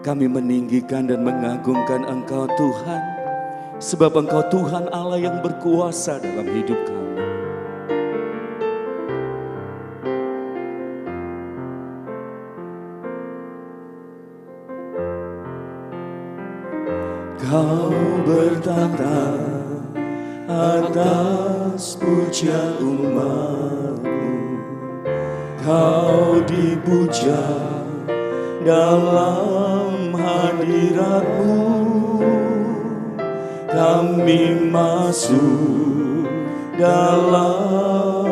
Kami meninggikan dan mengagungkan Engkau Tuhan, sebab Engkau Tuhan Allah yang berkuasa dalam hidup kami. Kau bertata atas puja umat-Mu, Kau dipuja dalam hadirat-Mu. Kami masuk dalam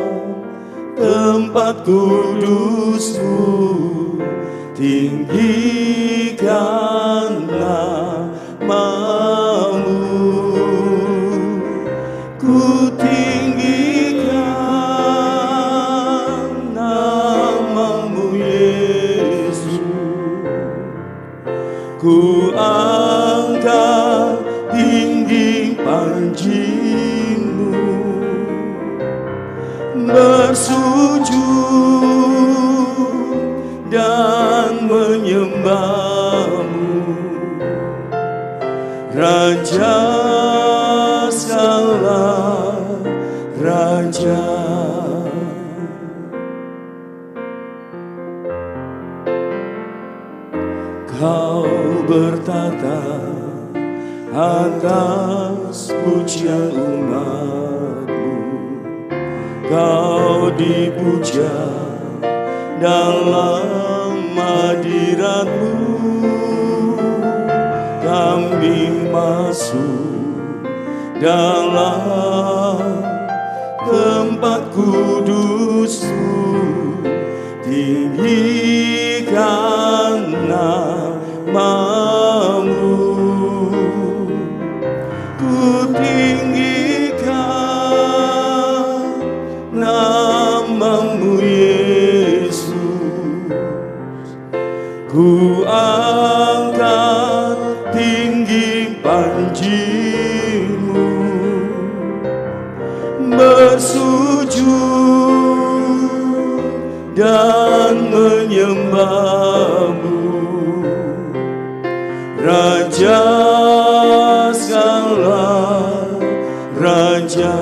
tempat kudus-Mu, tinggikan nama-Mu. Ku tinggikan nama-Mu Yesus, ku angkat tinggi panji-Mu, bersujud dan menyembah-Mu. Raja segala raja, Kau bertata atas puja umat-Mu, Kau dipuja dalam hadirat-Mu. Kami masuk dalam tempat kudus-Mu, tinggikan nama-Mu. Ku tinggikan nama-Mu Yesus, ku angkat tinggi panji-Mu, bersujud dan menyembah-Mu. Raja segala raja,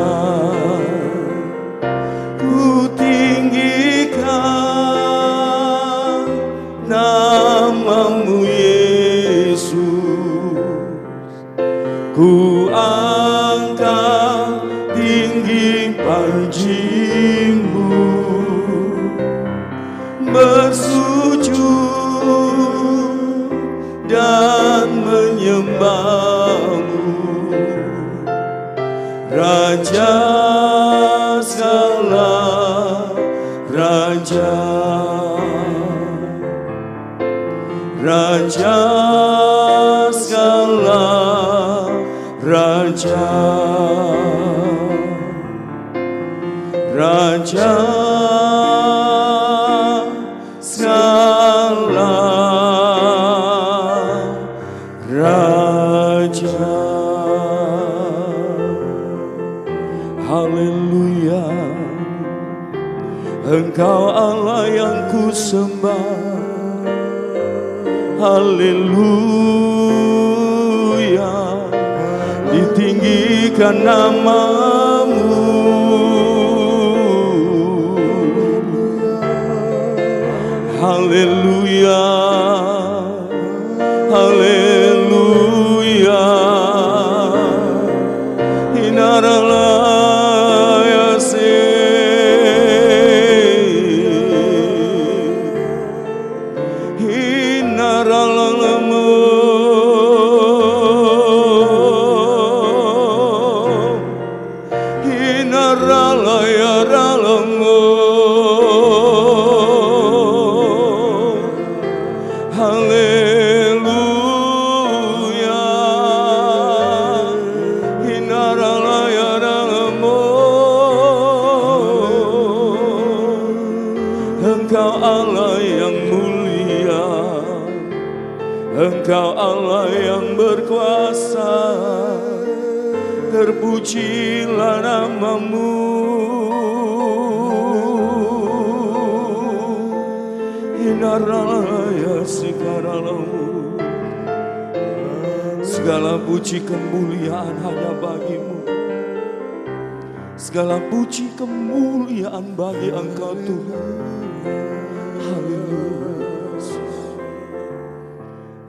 ku tinggikan nama-Mu Yesus, ku angkat tinggi panji-Mu, bersujud dan menyembah-Mu. Raja segala raja, Raja segala raja, Raja segala raja. Haleluya, Engkau Allah yang ku sembah. Haleluya, ditinggikan nama-Mu. Haleluya, haleluya, inaralaya se, inaralalamu, inaralaya ralamu. Haleluya, inaralaya ralamu. Engkau Allah yang mulia, Engkau Allah yang berkuasa, terpujilah nama-Mu. Inaralaya segala Sharalamu. Segala puji kemuliaan hanya bagimu. Segala puji kemuliaan bagi Engkau Tuhan. Haleluya.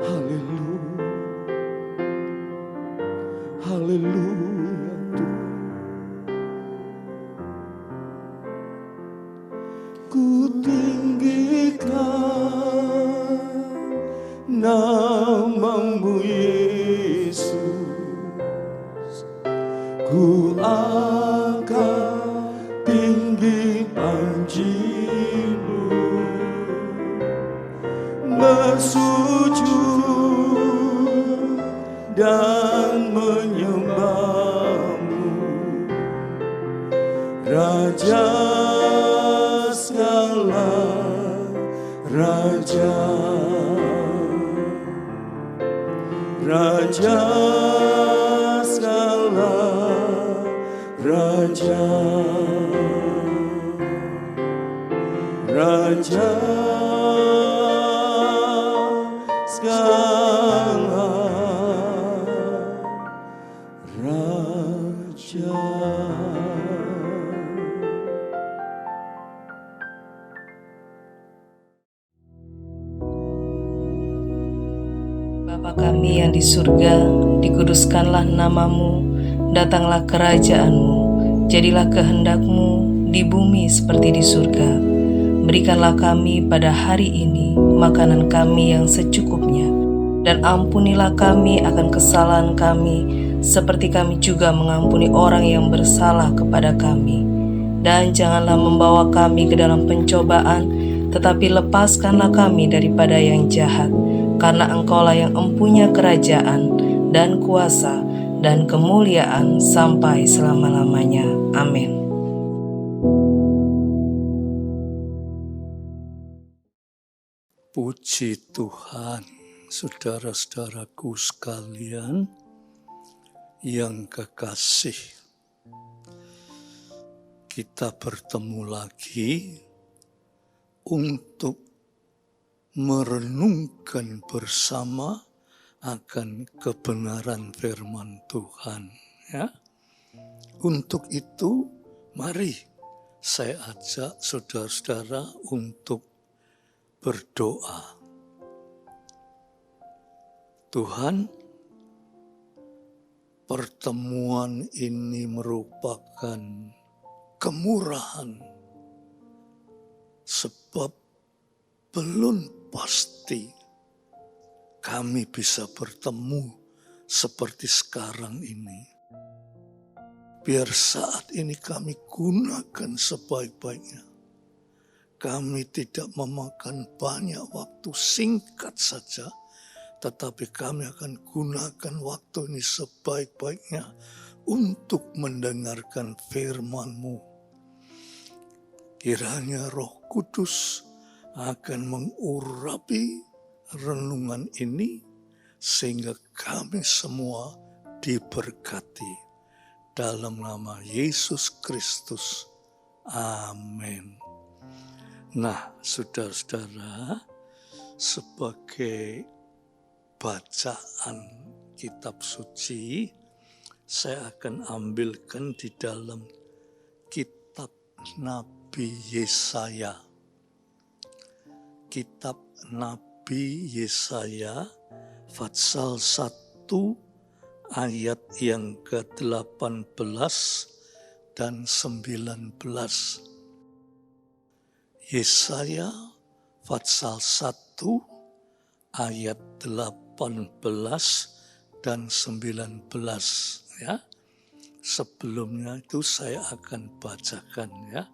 Haleluya. Haleluya Tuhan. Ku tinggikan namamu Yesus. Ku angkat tinggi panjimu, bersujud dan menyembahmu, Raja segala raja, Raja segala raja, Raja segala raja. Bapa kami yang di surga, dikuduskanlah namamu, datanglah kerajaanmu, jadilah kehendakmu di bumi seperti di surga. Berikanlah kami pada hari ini makanan kami yang secukupnya, dan ampunilah kami akan kesalahan kami, seperti kami juga mengampuni orang yang bersalah kepada kami. Dan janganlah membawa kami ke dalam pencobaan, tetapi lepaskanlah kami daripada yang jahat. Karena Engkaulah yang empunya kerajaan dan kuasa dan kemuliaan sampai selama-lamanya. Amin. Puji Tuhan, saudara-saudaraku sekalian yang kekasih. Kita bertemu lagi untuk merenungkan bersama akan kebenaran firman Tuhan, ya. Untuk itu, mari saya ajak saudara-saudara untuk berdoa. Tuhan, pertemuan ini merupakan kemurahan, sebab belum pasti kami bisa bertemu seperti sekarang ini. Biar saat ini kami gunakan sebaik-baiknya. Kami tidak memakan banyak waktu, singkat saja, tetapi kami akan gunakan waktu ini sebaik-baiknya untuk mendengarkan firman-Mu. Kiranya Roh Kudus akan mengurapi renungan ini sehingga kami semua diberkati. Dalam nama Yesus Kristus. Amin. Nah, saudara-saudara, sebagai bacaan kitab suci, saya akan ambilkan di dalam kitab Nabi Yesaya. Kitab Nabi Yesaya, pasal 1 ayat yang ke-18 dan 19. Yesaya pasal 1 ayat 18 dan 19, ya. Sebelumnya itu saya akan bacakan, ya.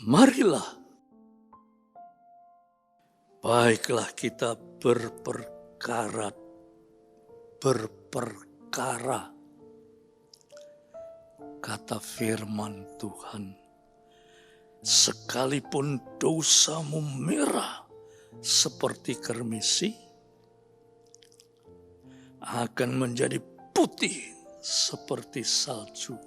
Marilah, baiklah kita berperkara, kata firman Tuhan. Sekalipun dosamu merah seperti kermisi, akan menjadi putih seperti salju.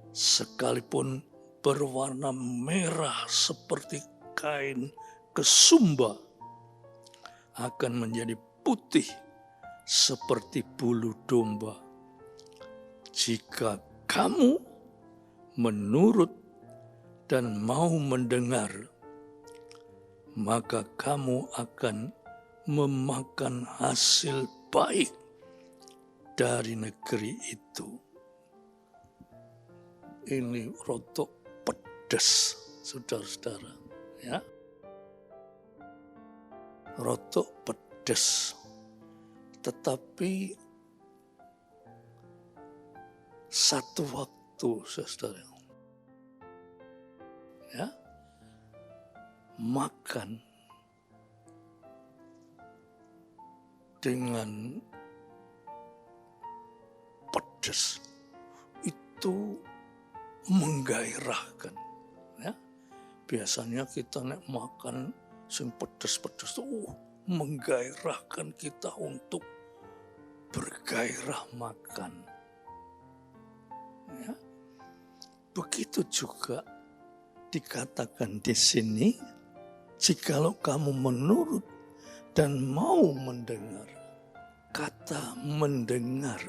Sekalipun berwarna merah seperti kain kesumba, akan menjadi putih seperti bulu domba. Jika kamu menurut dan mau mendengar, maka kamu akan memakan hasil baik dari negeri itu. Ini rotok pedas, saudara-saudara. Ya, rotok pedas. Tetapi satu waktu, saudara, ya, makan dengan pedas itu menggairahkan. Ya, biasanya kita nek makan sing pedas-pedas tuh menggairahkan kita untuk bergairah makan. Ya, begitu juga dikatakan di sini, jikalau kamu menurut dan mau mendengar. Kata mendengar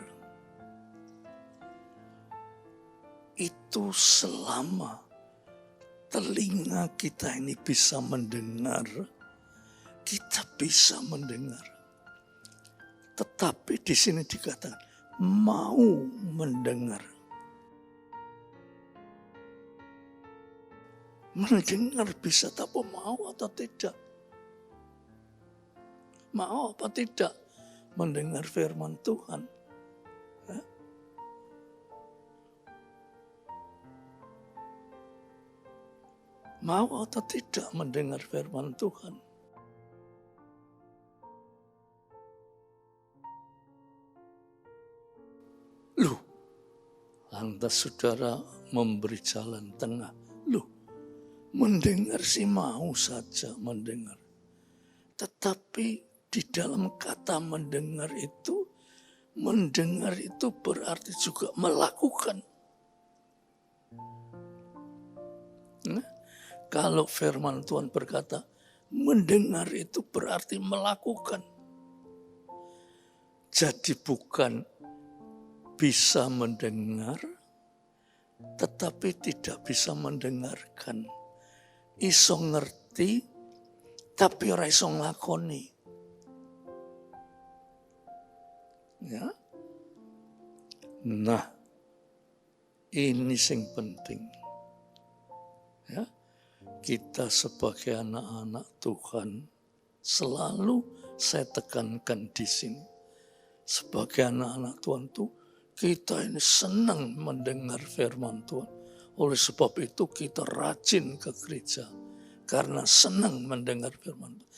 itu selama telinga kita ini bisa mendengar, kita bisa mendengar. Tetapi di sini dikatakan mau mendengar. Mendengar bisa tapi mau atau tidak. Mau apa tidak mendengar firman Tuhan. Ya? Mau atau tidak mendengar firman Tuhan. Loh, lantas saudara memberi jalan tengah. Loh, mendengar sih mau saja mendengar. Tetapi di dalam kata mendengar itu berarti juga melakukan. Nah, kalau firman Tuhan berkata, mendengar itu berarti melakukan. Jadi bukan bisa mendengar, tetapi tidak bisa mendengarkan. Iso ngerti, tapi ora iso nglakoni. Ya. Nah, ini sing penting. Ya. Kita sebagai anak-anak Tuhan selalu saya tekankan di sini. Sebagai anak-anak Tuhan tuh kita ini senang mendengar firman Tuhan. Oleh sebab itu kita rajin ke gereja karena senang mendengar firman Tuhan.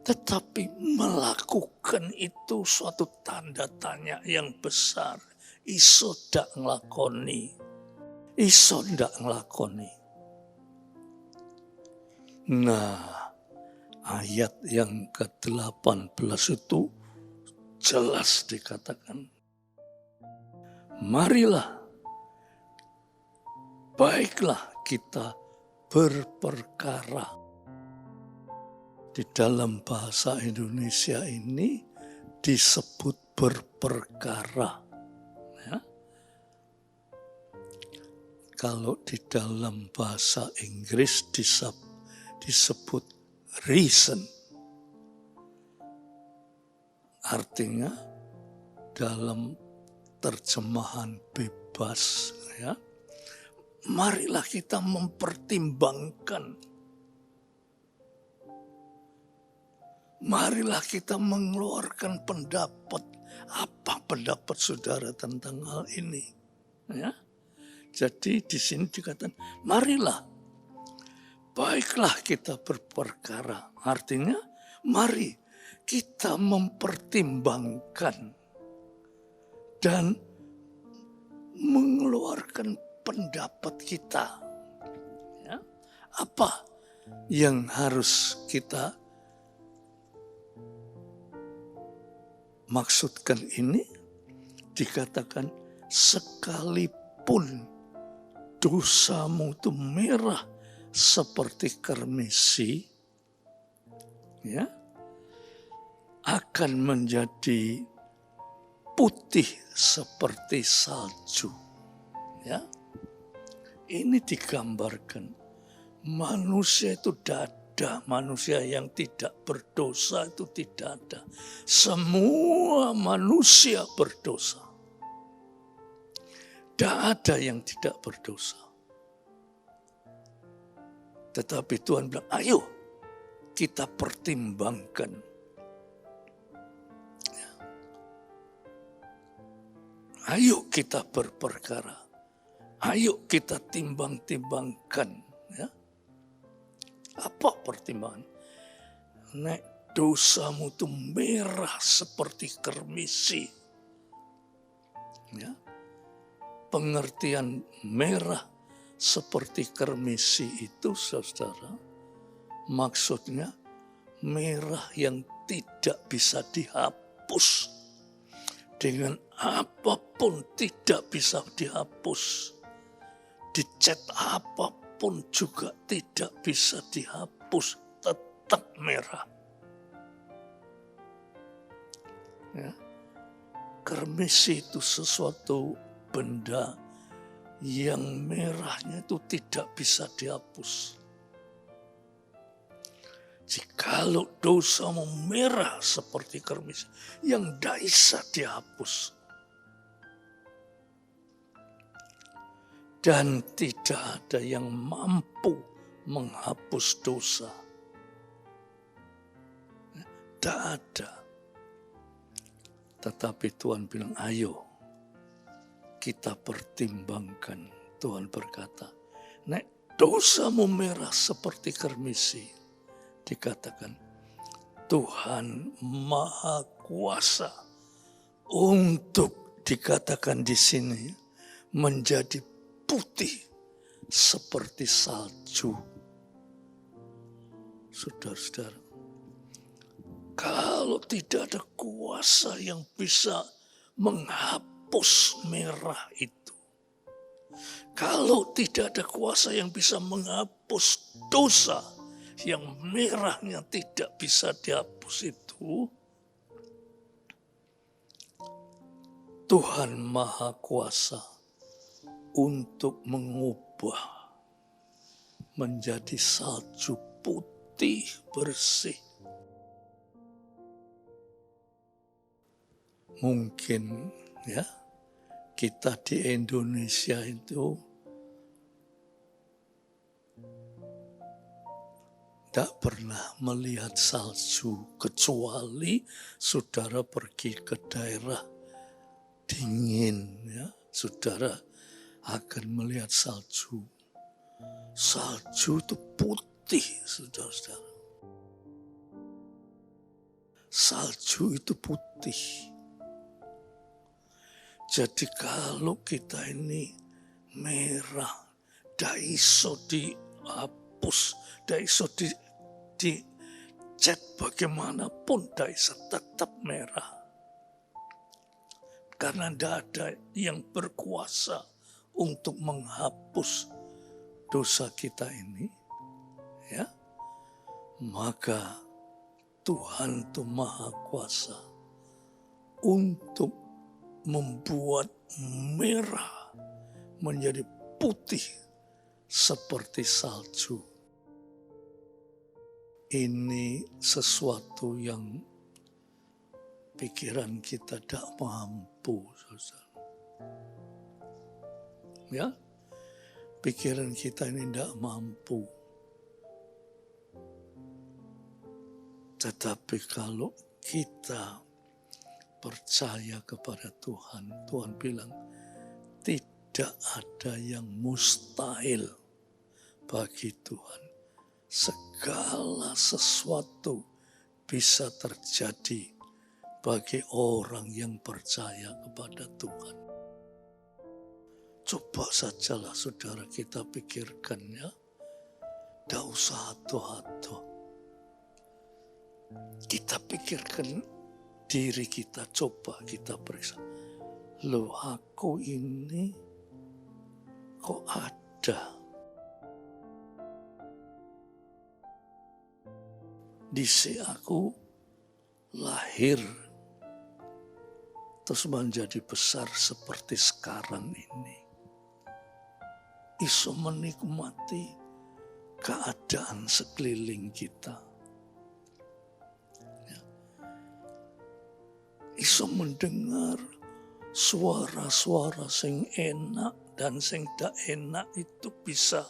Tetapi melakukan itu suatu tanda tanya yang besar. Iso ndak nglakoni. Iso ndak nglakoni. Nah, ayat yang ke-18 itu jelas dikatakan, marilah, baiklah kita berperkara. Di dalam bahasa Indonesia ini disebut berperkara. Ya. Kalau di dalam bahasa Inggris disebut reason. Artinya dalam terjemahan bebas, ya, marilah kita mempertimbangkan. Marilah kita mengeluarkan pendapat. Apa pendapat saudara tentang hal ini? Ya. Jadi di sini dikatakan, marilah, baiklah kita berperkara. Artinya, mari kita mempertimbangkan dan mengeluarkan pendapat kita. Ya. Apa yang harus kita maksudkan ini? Dikatakan sekalipun dosamu itu merah seperti kermisi, ya, akan menjadi putih seperti salju. Ya, ini digambarkan manusia itu tidak ada, manusia yang tidak berdosa itu tidak ada. Semua manusia berdosa. Tidak ada yang tidak berdosa. Tetapi Tuhan bilang, ayo kita pertimbangkan. Ya. Ayo kita berperkara. Ayo kita timbang-timbangkan. Ya. Apa pertimbangan? Nek dosamu itu merah seperti kermisi. Ya. Pengertian merah seperti kermisi itu, saudara, maksudnya merah yang tidak bisa dihapus. Dengan apapun tidak bisa dihapus. Dicat apapun juga tidak bisa dihapus, tetap merah. Ya. Kermisi itu sesuatu benda yang merahnya itu tidak bisa dihapus. Jikalau dosamu merah seperti kermisi, yang tidak bisa dihapus. Dan tidak ada yang mampu menghapus dosa. Tidak ada. Tetapi Tuhan bilang, ayo kita pertimbangkan. Tuhan berkata, nek dosamu merah seperti kermisi, dikatakan Tuhan Maha Kuasa untuk dikatakan di sini menjadi putih seperti salju. Saudara-saudara, kalau tidak ada kuasa yang bisa menghapus merah itu, kalau tidak ada kuasa yang bisa menghapus dosa yang merahnya tidak bisa dihapus itu, Tuhan Maha Kuasa untuk mengubah menjadi salju putih bersih. Mungkin ya kita di Indonesia itu tidak pernah melihat salju kecuali saudara pergi ke daerah dingin, ya, saudara akan melihat salju. Salju itu putih, saudara-saudara. Salju itu putih. Jadi kalau kita ini merah, tidak iso dihapus, tidak iso dicat bagaimanapun, tidak iso tetap merah. Karena tidak ada yang berkuasa untuk menghapus dosa kita ini, ya, maka Tuhan itu Maha Kuasa untuk membuat merah menjadi putih seperti salju. Ini sesuatu yang pikiran kita tidak mampu, saudara. Ya, pikiran kita ini tidak mampu. Tetapi kalau kita percaya kepada Tuhan, Tuhan bilang tidak ada yang mustahil bagi Tuhan. Segala sesuatu bisa terjadi bagi orang yang percaya kepada Tuhan. Coba sajalah saudara kita pikirkan, ya. Tidak usah ado-ado. Kita pikirkan diri kita, coba kita periksa. Loh, aku ini kok ada? Disi aku lahir terus menjadi besar seperti sekarang ini. Iso menikmati keadaan sekeliling kita. Iso mendengar suara-suara sing enak dan sing tak enak itu bisa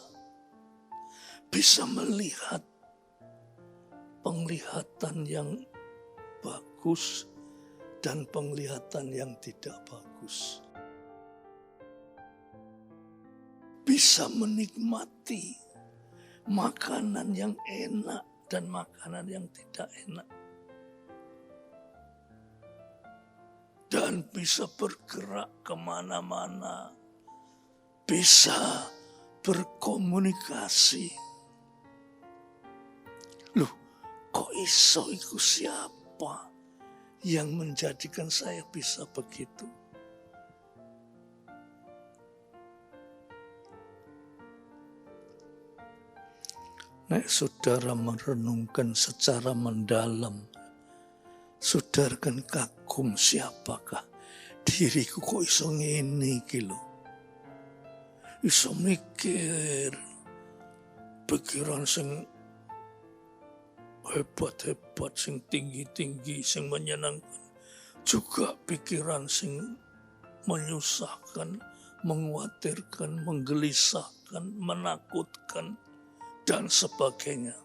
melihat penglihatan yang bagus dan penglihatan yang tidak bagus. Bisa menikmati makanan yang enak dan makanan yang tidak enak. Dan bisa bergerak kemana-mana. Bisa berkomunikasi. Loh, kok iso iku siapa yang menjadikan saya bisa begitu? Nek saudara merenungkan secara mendalam, saudara kan kagum siapakah diriku kok iso ngene iki lho. Iso mikir pikiran sing hebat-hebat, sing tinggi-tinggi, sing menyenangkan. Juga pikiran sing menyusahkan, mengkhawatirkan, menggelisahkan, menakutkan, dan sebagainya.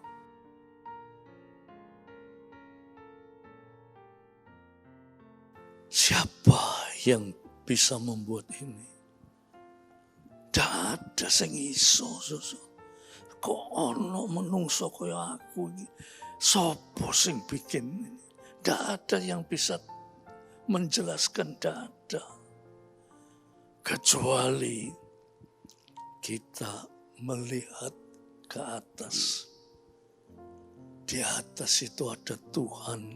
Siapa yang bisa membuat ini? Tidak ada sing iso, Kok ono menungso kaya aku ini? Sopo sing bikin ini? Tidak ada yang bisa menjelaskan, tidak ada. Kecuali kita melihat ke atas. Di atas itu ada Tuhan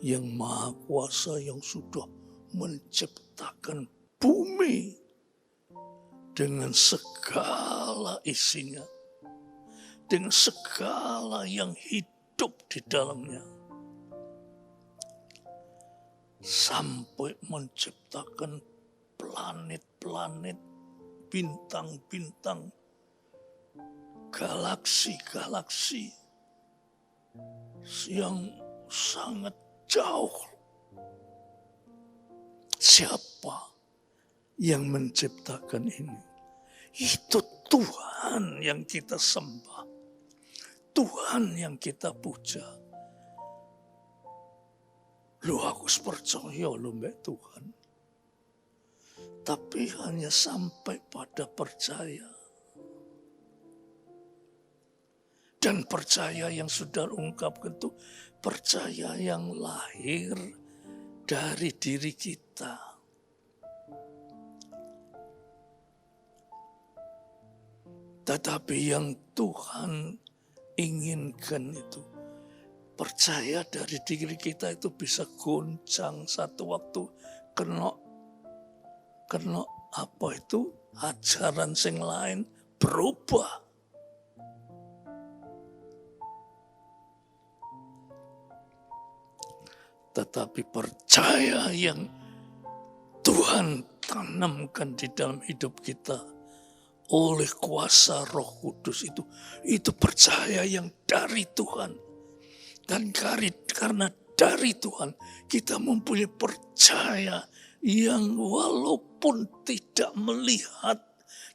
yang Maha Kuasa yang sudah menciptakan bumi dengan segala isinya, dengan segala yang hidup di dalamnya, sampai menciptakan planet-planet, bintang-bintang, galaksi-galaksi yang sangat jauh. Siapa yang menciptakan ini? Itu Tuhan yang kita sembah. Tuhan yang kita puja. Lu aku percaya lu mbak Tuhan. Tapi hanya sampai pada percaya. Dan percaya yang sudah ungkapkan itu percaya yang lahir dari diri kita. Tetapi yang Tuhan inginkan itu percaya dari diri kita itu bisa goncang satu waktu kena apa itu ajaran sing lain berubah. Tetapi percaya yang Tuhan tanamkan di dalam hidup kita oleh kuasa Roh Kudus itu percaya yang dari Tuhan. Dan karena dari Tuhan kita mempunyai percaya yang walaupun tidak melihat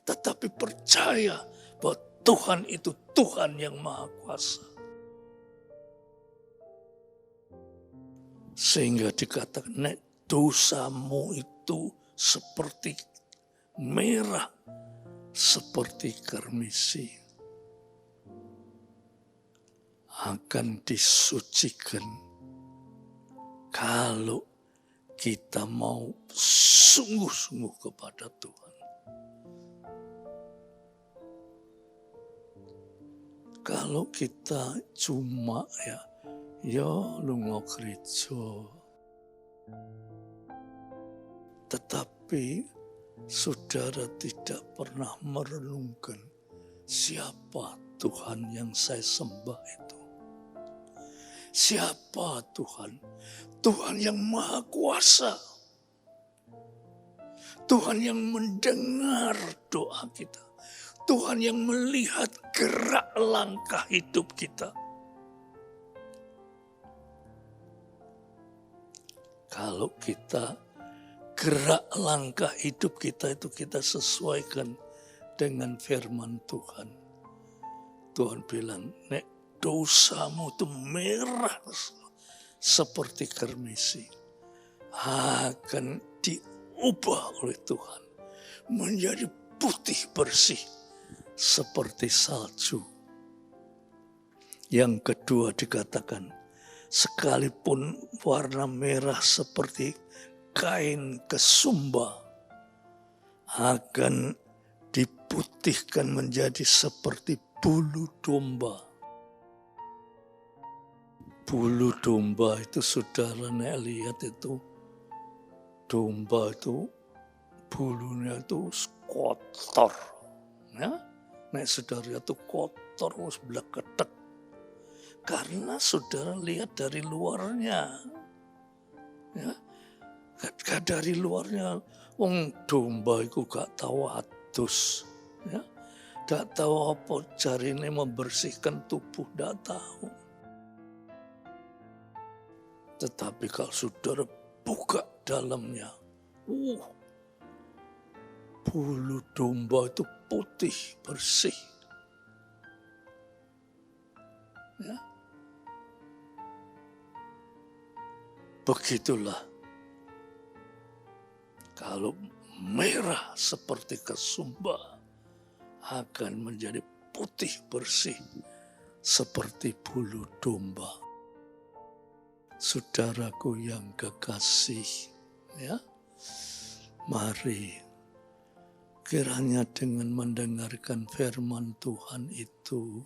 tetapi percaya bahwa Tuhan itu Tuhan yang Maha Kuasa. Sehingga dikatakan, nek dosamu itu seperti merah, seperti karmisi, akan disucikan kalau kita mau sungguh-sungguh kepada Tuhan. Kalau kita cuma ya lunga gereja, tetapi saudara tidak pernah merenungkan siapa Tuhan yang saya sembah itu. Siapa Tuhan? Tuhan yang Maha Kuasa. Tuhan yang mendengar doa kita. Tuhan yang melihat gerak langkah hidup kita. Kalau kita gerak langkah hidup kita itu kita sesuaikan dengan firman Tuhan. Tuhan bilang, nek dosamu itu merah seperti kermisi, akan diubah oleh Tuhan menjadi putih bersih seperti salju. Yang kedua dikatakan, sekalipun warna merah seperti kain kesumba, akan diputihkan menjadi seperti bulu domba. Bulu domba itu saudara lihat itu, domba itu bulunya itu kotor. Ya? Nek saudara itu kotor, harus bleketek. Karena saudara lihat dari luarnya. Ya? Dari luarnya, wong domba itu gak tahu adus. Ya? Gak tahu apa caranya membersihkan tubuh, gak tahu. Tetapi kalau saudara buka dalamnya, bulu domba itu putih, bersih. Ya. Begitulah. Kalau merah seperti kesumba, akan menjadi putih bersih seperti bulu domba. Saudaraku yang kekasih, ya, mari kiranya dengan mendengarkan firman Tuhan itu,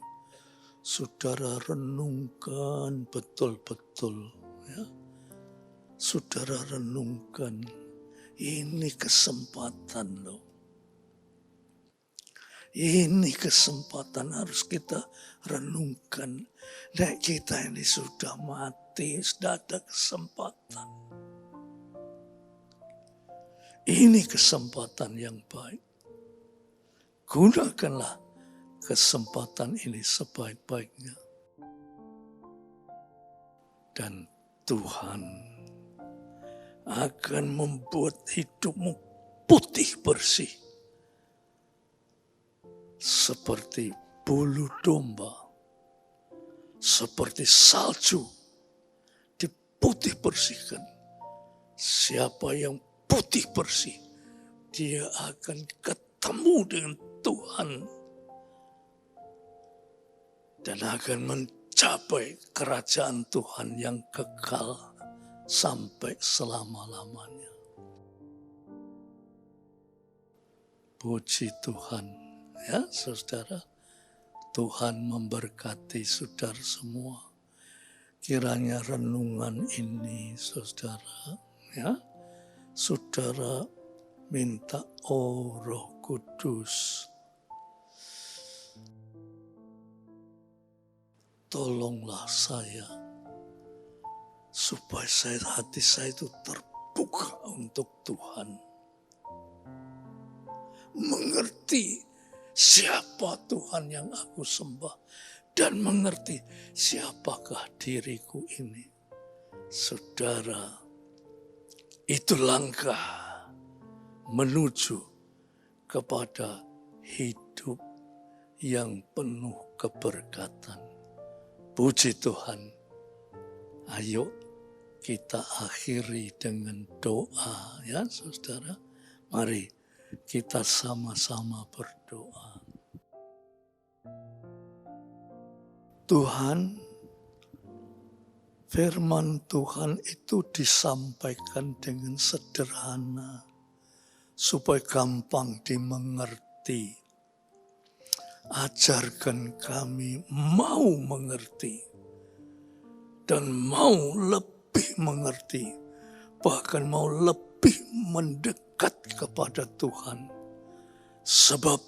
saudara renungkan betul-betul, ya. Saudara renungkan, ini kesempatan loh. Ini kesempatan harus kita renungkan. Nek kita ini sudah mati, sudah ada kesempatan. Ini kesempatan yang baik. Gunakanlah kesempatan ini sebaik-baiknya. Dan Tuhan akan membuat hidupmu putih bersih. Seperti bulu domba, seperti salju, diputih bersihkan. Siapa yang putih bersih, dia akan ketemu dengan Tuhan dan akan mencapai kerajaan Tuhan yang kekal sampai selama-lamanya. Puji Tuhan. Ya, saudara, Tuhan memberkati saudara semua. Kiranya renungan ini, saudara, ya, saudara minta, oh Roh Kudus, tolonglah saya, supaya hati saya itu terbuka untuk Tuhan. Mengerti siapa Tuhan yang aku sembah dan mengerti siapakah diriku ini. Saudara, itu langkah menuju kepada hidup yang penuh keberkatan. Puji Tuhan. Ayo kita akhiri dengan doa, ya saudara. Mari kita sama-sama berdoa. Tuhan, firman Tuhan itu disampaikan dengan sederhana, supaya gampang dimengerti. Ajarkan kami mau mengerti, dan mau lebih mengerti, bahkan mau lebih mendekat kepada Tuhan. Sebab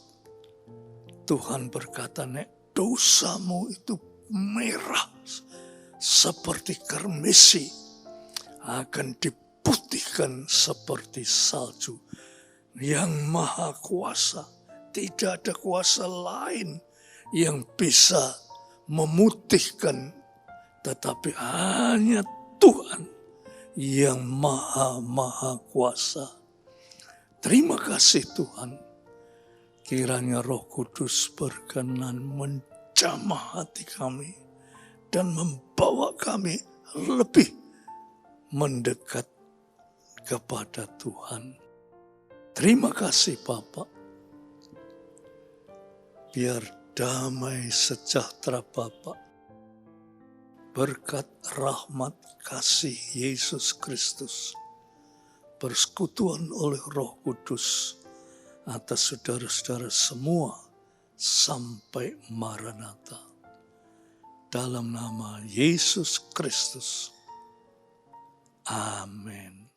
Tuhan berkata, nek dosamu itu merah seperti kermisi, akan diputihkan seperti salju. Yang Maha Kuasa, tidak ada kuasa lain yang bisa memutihkan, tetapi hanya Tuhan yang Maha Kuasa. Terima kasih Tuhan, kiranya Roh Kudus berkenan menjamah hati kami dan membawa kami lebih mendekat kepada Tuhan. Terima kasih Bapa. Biar damai sejahtera Bapa, berkat rahmat kasih Yesus Kristus, persekutuan oleh Roh Kudus atas saudara-saudara semua sampai Maranatha. Dalam nama Yesus Kristus. Amin.